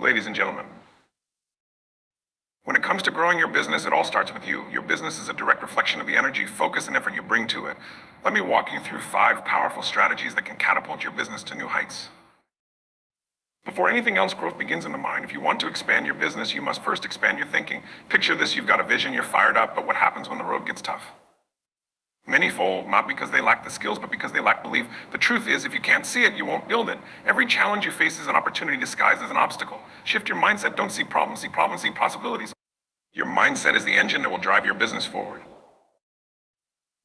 Ladies and gentlemen, when it comes to growing your business, it all starts with you. Your business is a direct reflection of the energy, focus, and effort you bring to it. Let me walk you through 5 powerful strategies that can catapult your business to new heights. Before anything else, growth begins in the mind. If you want to expand your business, you must first expand your thinking. Picture this, you've got a vision, you're fired up, but what happens when the road gets tough? Many fold, not because they lack the skills, but because they lack belief. The truth is, if you can't see it, you won't build it. Every challenge you face is an opportunity disguised as an obstacle. Shift your mindset, don't see problems, see possibilities. Your mindset is the engine that will drive your business forward.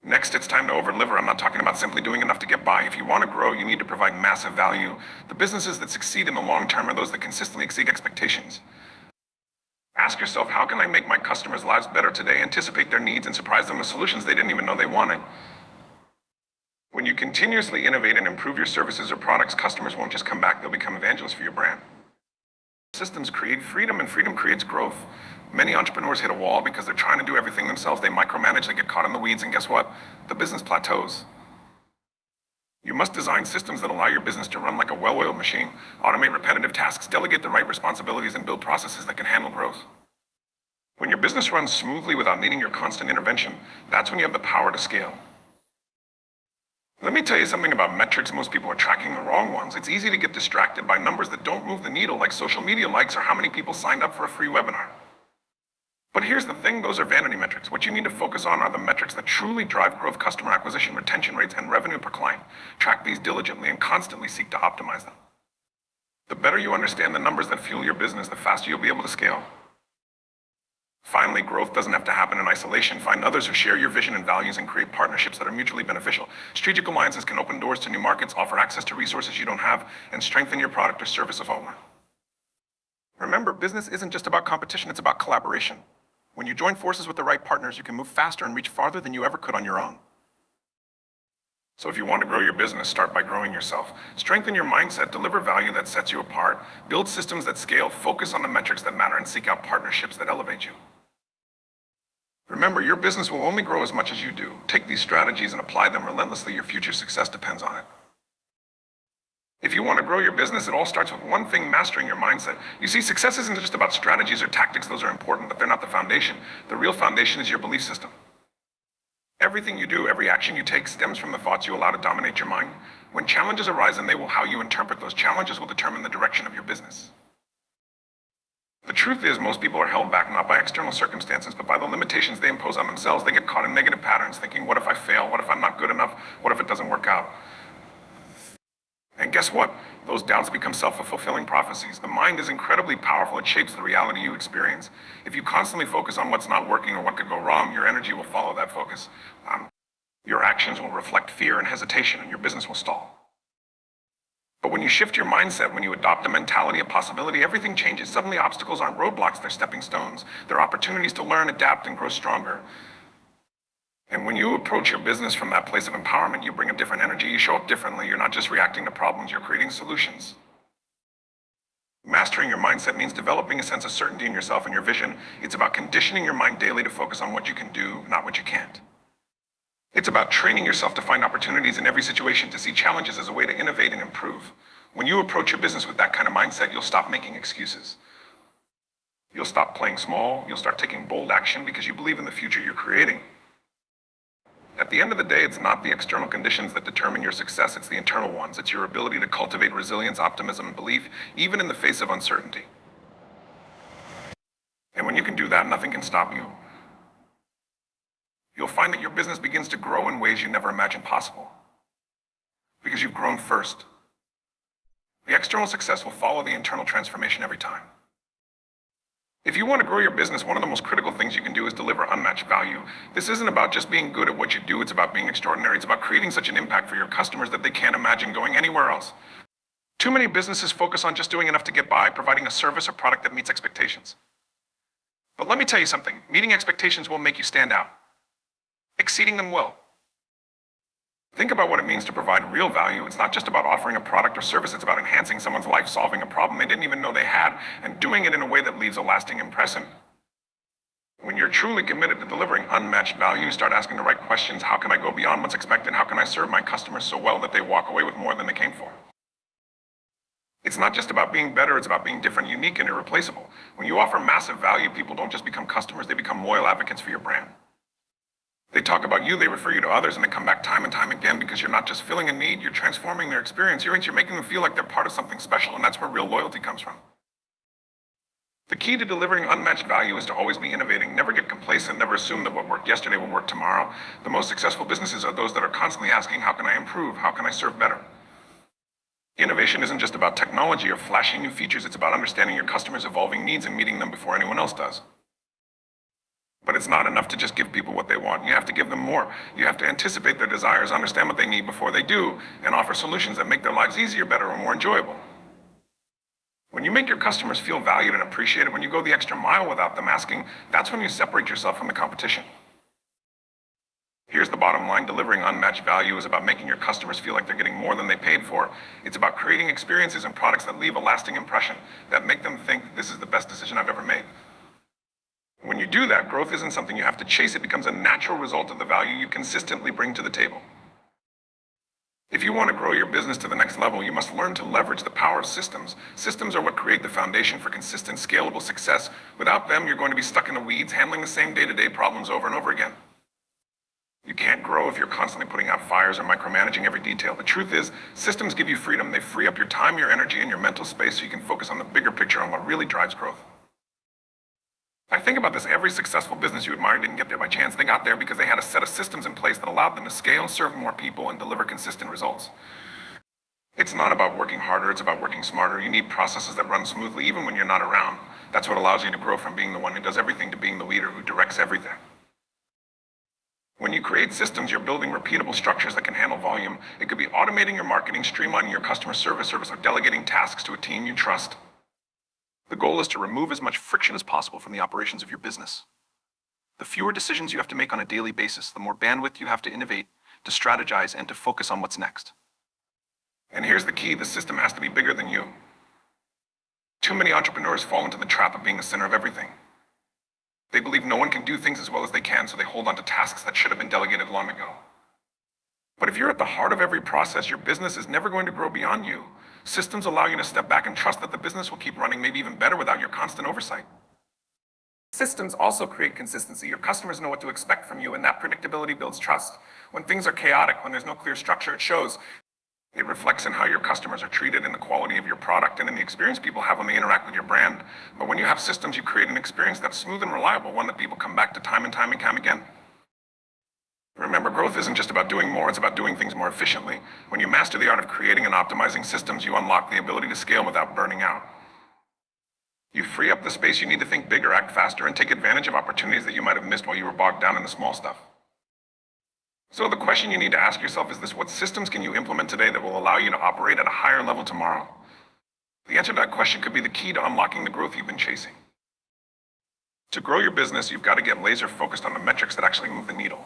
Next, it's time to over-deliver. I'm not talking about simply doing enough to get by. If you want to grow, you need to provide massive value. The businesses that succeed in the long term are those that consistently exceed expectations. Ask yourself, how can I make my customers' lives better today, anticipate their needs, and surprise them with solutions they didn't even know they wanted? When you continuously innovate and improve your services or products, customers won't just come back, they'll become evangelists for your brand. Systems create freedom, and freedom creates growth. Many entrepreneurs hit a wall because they're trying to do everything themselves. They micromanage, they get caught in the weeds, and guess what? The business plateaus. You must design systems that allow your business to run like a well-oiled machine, automate repetitive tasks, delegate the right responsibilities, and build processes that can handle growth. When your business runs smoothly without needing your constant intervention, that's when you have the power to scale. Let me tell you something about metrics. Most people are tracking the wrong ones. It's easy to get distracted by numbers that don't move the needle, like social media likes or how many people signed up for a free webinar. But here's the thing, those are vanity metrics. What you need to focus on are the metrics that truly drive growth, customer acquisition, retention rates, and revenue per client. Track these diligently and constantly seek to optimize them. The better you understand the numbers that fuel your business, the faster you'll be able to scale. Finally, growth doesn't have to happen in isolation. Find others who share your vision and values and create partnerships that are mutually beneficial. Strategic alliances can open doors to new markets, offer access to resources you don't have, and strengthen your product or service of owner. Remember, business isn't just about competition, it's about collaboration. When you join forces with the right partners, you can move faster and reach farther than you ever could on your own. So if you want to grow your business, start by growing yourself. Strengthen your mindset, deliver value that sets you apart, build systems that scale, focus on the metrics that matter, and seek out partnerships that elevate you. Remember, your business will only grow as much as you do. Take these strategies and apply them relentlessly. Your future success depends on it. If you want to grow your business, it all starts with one thing, mastering your mindset. You see, success isn't just about strategies or tactics. Those are important, but they're not the foundation. The real foundation is your belief system. Everything you do, every action you take stems from the thoughts you allow to dominate your mind. When challenges arise, and they will, how you interpret those challenges will determine the direction of your business. The truth is, most people are held back not by external circumstances, but by the limitations they impose on themselves. They get caught in negative patterns, thinking, what if I fail? What if I'm not good enough? What if it doesn't work out? And guess what? Those doubts become self-fulfilling prophecies. The mind is incredibly powerful. It shapes the reality you experience. If you constantly focus on what's not working or what could go wrong, your energy will follow that focus. Your actions will reflect fear and hesitation, and your business will stall. But when you shift your mindset, when you adopt a mentality of possibility, everything changes. Suddenly, obstacles aren't roadblocks, they're stepping stones. They're opportunities to learn, adapt, and grow stronger. And when you approach your business from that place of empowerment, you bring a different energy, you show up differently. You're not just reacting to problems, you're creating solutions. Mastering your mindset means developing a sense of certainty in yourself and your vision. It's about conditioning your mind daily to focus on what you can do, not what you can't. It's about training yourself to find opportunities in every situation, to see challenges as a way to innovate and improve. When you approach your business with that kind of mindset, you'll stop making excuses. You'll stop playing small, you'll start taking bold action because you believe in the future you're creating. At the end of the day, it's not the external conditions that determine your success, it's the internal ones. It's your ability to cultivate resilience, optimism, and belief, even in the face of uncertainty. And when you can do that, nothing can stop you. You'll find that your business begins to grow in ways you never imagined possible. Because you've grown first. The external success will follow the internal transformation every time. If you want to grow your business, one of the most critical things you can do is deliver unmatched value. This isn't about just being good at what you do, it's about being extraordinary. It's about creating such an impact for your customers that they can't imagine going anywhere else. Too many businesses focus on just doing enough to get by, providing a service or product that meets expectations. But let me tell you something, meeting expectations won't make you stand out. Exceeding them will. Think about what it means to provide real value. It's not just about offering a product or service, it's about enhancing someone's life, solving a problem they didn't even know they had, and doing it in a way that leaves a lasting impression. When you're truly committed to delivering unmatched value, you start asking the right questions. How can I go beyond what's expected? How can I serve my customers so well that they walk away with more than they came for? It's not just about being better, it's about being different, unique, and irreplaceable. When you offer massive value, people don't just become customers, they become loyal advocates for your brand. They talk about you, they refer you to others, and they come back time and time again because you're not just filling a need, you're transforming their experience. You're making them feel like they're part of something special, and that's where real loyalty comes from. The key to delivering unmatched value is to always be innovating, never get complacent, never assume that what worked yesterday will work tomorrow. The most successful businesses are those that are constantly asking, how can I improve? How can I serve better? Innovation isn't just about technology or flashy new features, it's about understanding your customers' evolving needs and meeting them before anyone else does. But it's not enough to just give people what they want. You have to give them more. You have to anticipate their desires, understand what they need before they do, and offer solutions that make their lives easier, better, or more enjoyable. When you make your customers feel valued and appreciated, when you go the extra mile without them asking, that's when you separate yourself from the competition. Here's the bottom line. Delivering unmatched value is about making your customers feel like they're getting more than they paid for. It's about creating experiences and products that leave a lasting impression, that make them think this is the best decision I've ever made. When you do that, growth isn't something you have to chase. It becomes a natural result of the value you consistently bring to the table. If you want to grow your business to the next level, you must learn to leverage the power of systems. Systems are what create the foundation for consistent, scalable success. Without them, you're going to be stuck in the weeds, handling the same day-to-day problems over and over again. You can't grow if you're constantly putting out fires or micromanaging every detail. The truth is, systems give you freedom. They free up your time, your energy, and your mental space so you can focus on the bigger picture, on what really drives growth. I think about this. Every successful business you admire didn't get there by chance. They got there because they had a set of systems in place that allowed them to scale, serve more people, and deliver consistent results. It's not about working harder, it's about working smarter. You need processes that run smoothly even when you're not around. That's what allows you to grow from being the one who does everything to being the leader who directs everything. When you create systems, you're building repeatable structures that can handle volume. It could be automating your marketing, streamlining your customer service, or delegating tasks to a team you trust. The goal is to remove as much friction as possible from the operations of your business. The fewer decisions you have to make on a daily basis, the more bandwidth you have to innovate, to strategize, and to focus on what's next. And here's the key, the system has to be bigger than you. Too many entrepreneurs fall into the trap of being the center of everything. They believe no one can do things as well as they can, so they hold on to tasks that should have been delegated long ago. But if you're at the heart of every process, your business is never going to grow beyond you. Systems allow you to step back and trust that the business will keep running, maybe even better without your constant oversight. Systems also create consistency. Your customers know what to expect from you, and that predictability builds trust. When things are chaotic, when there's no clear structure, it shows. It reflects in how your customers are treated, in the quality of your product, and in the experience people have when they interact with your brand. But when you have systems, you create an experience that's smooth and reliable, one that people come back to time and time again. Remember, growth isn't just about doing more, it's about doing things more efficiently. When you master the art of creating and optimizing systems, you unlock the ability to scale without burning out. You free up the space you need to think bigger, act faster, and take advantage of opportunities that you might have missed while you were bogged down in the small stuff. So the question you need to ask yourself is this: what systems can you implement today that will allow you to operate at a higher level tomorrow? The answer to that question could be the key to unlocking the growth you've been chasing. To grow your business, you've got to get laser focused on the metrics that actually move the needle.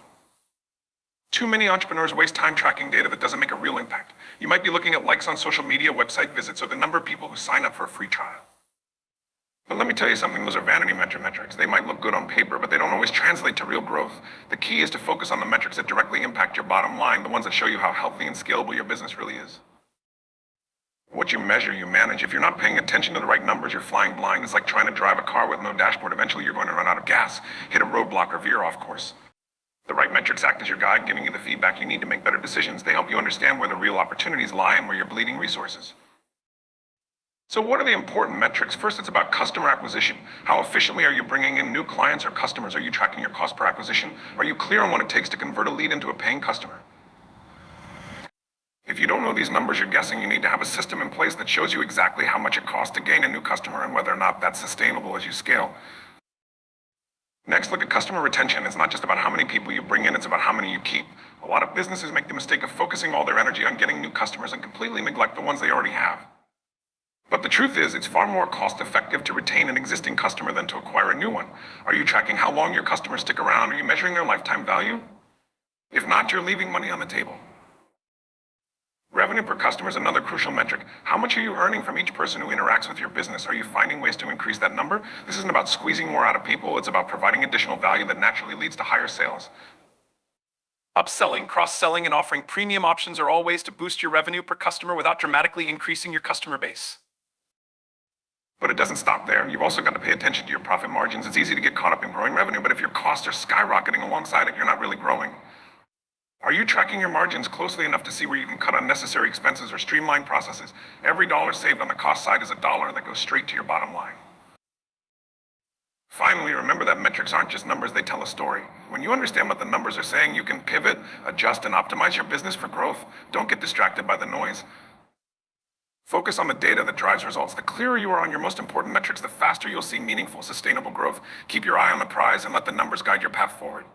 Too many entrepreneurs waste time tracking data that doesn't make a real impact. You might be looking at likes on social media, website visits, or the number of people who sign up for a free trial. But let me tell you something, those are vanity metrics. They might look good on paper, but they don't always translate to real growth. The key is to focus on the metrics that directly impact your bottom line, the ones that show you how healthy and scalable your business really is. What you measure, you manage. If you're not paying attention to the right numbers, you're flying blind. It's like trying to drive a car with no dashboard. Eventually you're going to run out of gas, hit a roadblock, or veer off course. The right metrics act as your guide, giving you the feedback you need to make better decisions. They help you understand where the real opportunities lie and where you're bleeding resources. So what are the important metrics? First, it's about customer acquisition. How efficiently are you bringing in new clients or customers? Are you tracking your cost per acquisition? Are you clear on what it takes to convert a lead into a paying customer? If you don't know these numbers, you're guessing. You need to have a system in place that shows you exactly how much it costs to gain a new customer and whether or not that's sustainable as you scale. Next, look at customer retention. It's not just about how many people you bring in, it's about how many you keep. A lot of businesses make the mistake of focusing all their energy on getting new customers and completely neglect the ones they already have. But the truth is, it's far more cost-effective to retain an existing customer than to acquire a new one. Are you tracking how long your customers stick around? Are you measuring their lifetime value? If not, you're leaving money on the table. Revenue per customer is another crucial metric. How much are you earning from each person who interacts with your business? Are you finding ways to increase that number? This isn't about squeezing more out of people. It's about providing additional value that naturally leads to higher sales. Upselling, cross-selling, and offering premium options are all ways to boost your revenue per customer without dramatically increasing your customer base. But it doesn't stop there. You've also got to pay attention to your profit margins. It's easy to get caught up in growing revenue, but if your costs are skyrocketing alongside it, you're not really growing. Are you tracking your margins closely enough to see where you can cut unnecessary expenses or streamline processes? Every dollar saved on the cost side is a dollar that goes straight to your bottom line. Finally, remember that metrics aren't just numbers, they tell a story. When you understand what the numbers are saying, you can pivot, adjust, and optimize your business for growth. Don't get distracted by the noise. Focus on the data that drives results. The clearer you are on your most important metrics, the faster you'll see meaningful, sustainable growth. Keep your eye on the prize and let the numbers guide your path forward.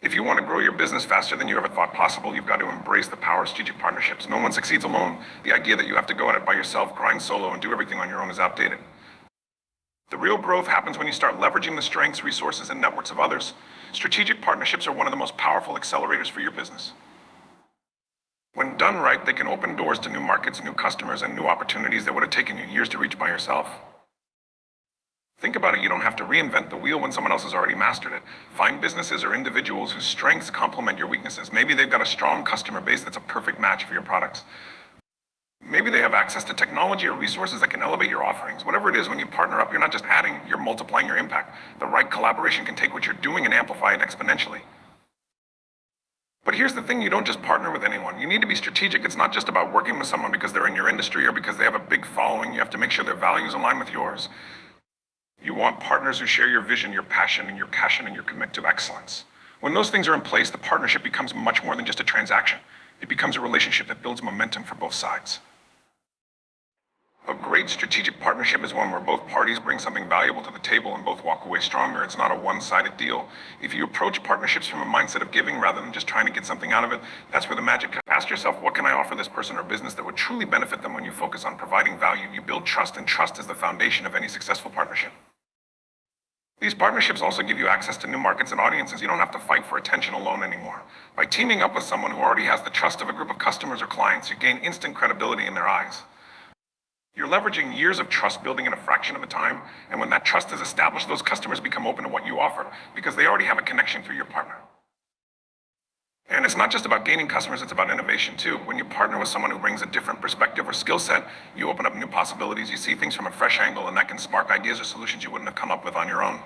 If you want to grow your business faster than you ever thought possible, you've got to embrace the power of strategic partnerships. No one succeeds alone. The idea that you have to go at it by yourself, grind solo, and do everything on your own is outdated. The real growth happens when you start leveraging the strengths, resources, and networks of others. Strategic partnerships are one of the most powerful accelerators for your business. When done right, they can open doors to new markets, new customers, and new opportunities that would have taken you years to reach by yourself. Think about it, you don't have to reinvent the wheel when someone else has already mastered it. Find businesses or individuals whose strengths complement your weaknesses. Maybe they've got a strong customer base that's a perfect match for your products. Maybe they have access to technology or resources that can elevate your offerings. Whatever it is, when you partner up, you're not just adding, you're multiplying your impact. The right collaboration can take what you're doing and amplify it exponentially. But here's the thing, you don't just partner with anyone. You need to be strategic. It's not just about working with someone because they're in your industry or because they have a big following. You have to make sure their values align with yours. You want partners who share your vision, your passion, and your commitment to excellence. When those things are in place, the partnership becomes much more than just a transaction. It becomes a relationship that builds momentum for both sides. A great strategic partnership is one where both parties bring something valuable to the table and both walk away stronger. It's not a one-sided deal. If you approach partnerships from a mindset of giving rather than just trying to get something out of it, that's where the magic comes. Ask yourself, what can I offer this person or business that would truly benefit them? When you focus on providing value, you build trust, and trust is the foundation of any successful partnership. These partnerships also give you access to new markets and audiences. You don't have to fight for attention alone anymore. By teaming up with someone who already has the trust of a group of customers or clients, you gain instant credibility in their eyes. You're leveraging years of trust building in a fraction of the time, and when that trust is established, those customers become open to what you offer because they already have a connection through your partner. And it's not just about gaining customers, it's about innovation too. When you partner with someone who brings a different perspective or skill set, you open up new possibilities, you see things from a fresh angle, and that can spark ideas or solutions you wouldn't have come up with on your own.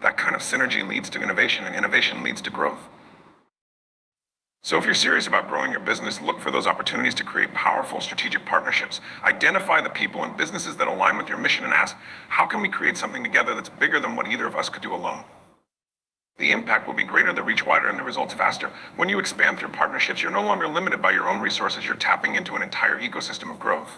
That kind of synergy leads to innovation, and innovation leads to growth. So if you're serious about growing your business, look for those opportunities to create powerful strategic partnerships. Identify the people and businesses that align with your mission and ask, how can we create something together that's bigger than what either of us could do alone? The impact will be greater, the reach wider, and the results faster. When you expand through partnerships, you're no longer limited by your own resources. You're tapping into an entire ecosystem of growth.